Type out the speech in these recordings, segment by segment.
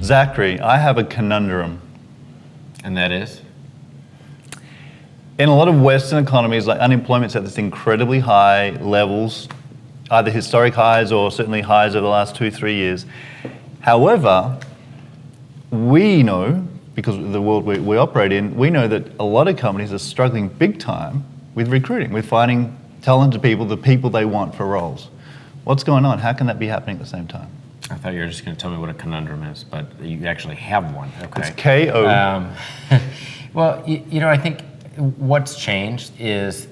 Zachary, I have a conundrum. And that is? In a lot of Western economies, like unemployment's at this incredibly high levels, either historic highs or certainly highs over the last 2-3 years. However, we know, because of the world we operate in, we know that a lot of companies are struggling big time with recruiting, with finding talented people, the people they want for roles. What's going on? How can that be happening at the same time? I thought you were just going to tell me what a conundrum is, but you actually have one. Okay. It's KO. Well, I think what's changed is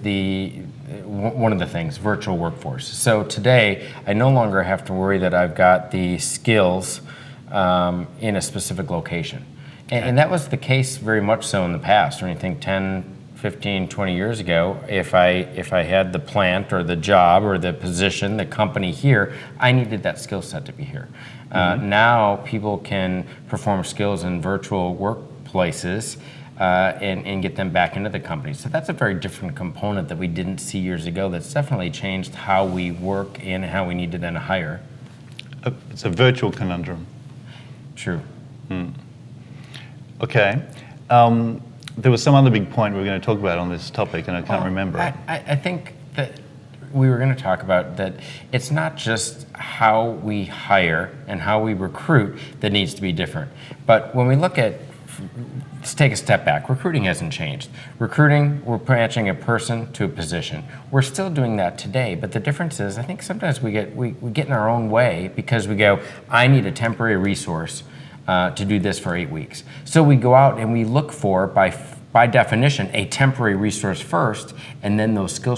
one of the things, virtual workforce. So today, I no longer have to worry that I've got the skills in a specific location. And that was the case very much so in the past. When you think 10, 15, 20 years ago, if I had the plant or the job or the position, the company here, I needed that skill set to be here. Now people can perform skills in virtual workplaces and get them back into the company. So that's a very different component that we didn't see years ago. That's definitely changed how we work and how we need to then hire. It's a virtual conundrum. True. Okay. There was some other big point we were going to talk about on this topic, and I can't remember it. I think that we were going to talk about that it's not just how we hire and how we recruit that needs to be different. But when we look at, let's take a step back, recruiting hasn't changed. Recruiting, we're matching a person to a position. We're still doing that today, but the difference is I think sometimes we get in our own way because we go, I need a temporary resource to do this for 8 weeks. So we go out and we look for, by definition, a temporary resource first, and then those skill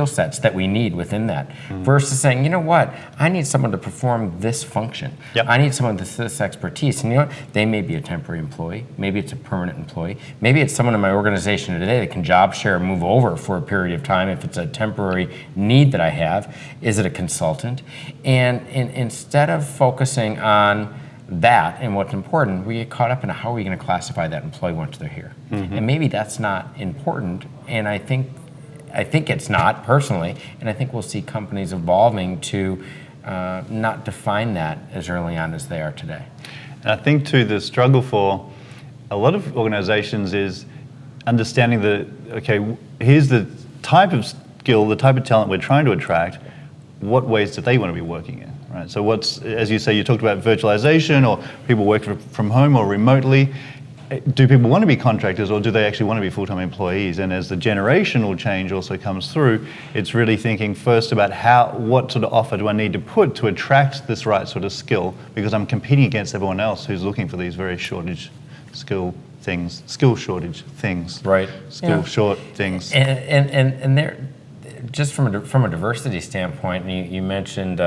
sets that we need within that. Versus saying, you know what, I need someone to perform this function. Yep. I need someone with this expertise. And you know what, they may be a temporary employee, maybe it's a permanent employee, maybe it's someone in my organization today that can job share and move over for a period of time if it's a temporary need that I have. Is it a consultant? And instead of focusing on that and what's important, we get caught up in how are we going to classify that employee once they're here. And maybe that's not important, and I think it's not personally, and I think we'll see companies evolving to not define that as early on as they are today. And I think too the struggle for a lot of organizations is understanding that, okay, here's the type of skill, the type of talent we're trying to attract, what ways do they want to be working in? Right. So as you say, you talked about virtualization or people working from home or remotely. Do people want to be contractors or do they actually want to be full-time employees? And as the generational change also comes through, it's really thinking first about what sort of offer do I need to put to attract this right sort of skill, because I'm competing against everyone else who's looking for these very skill shortage things. Right. Short things. And there, just from a diversity standpoint, you mentioned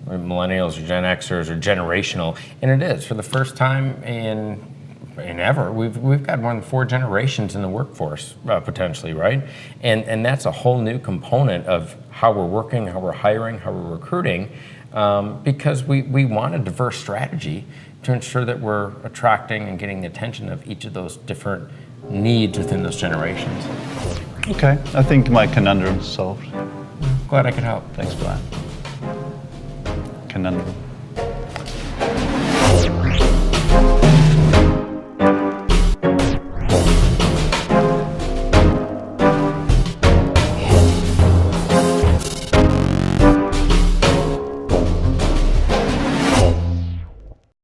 millennials or Gen Xers or generational, and it is for the first time in ever we've got more than 4 generations in the workforce potentially, right? And that's a whole new component of how we're working, how we're hiring, how we're recruiting, because we want a diverse strategy to ensure that we're attracting and getting the attention of each of those different needs within those generations. Okay, I think my conundrum's solved. Glad I could help. Thanks for that. Conundrum.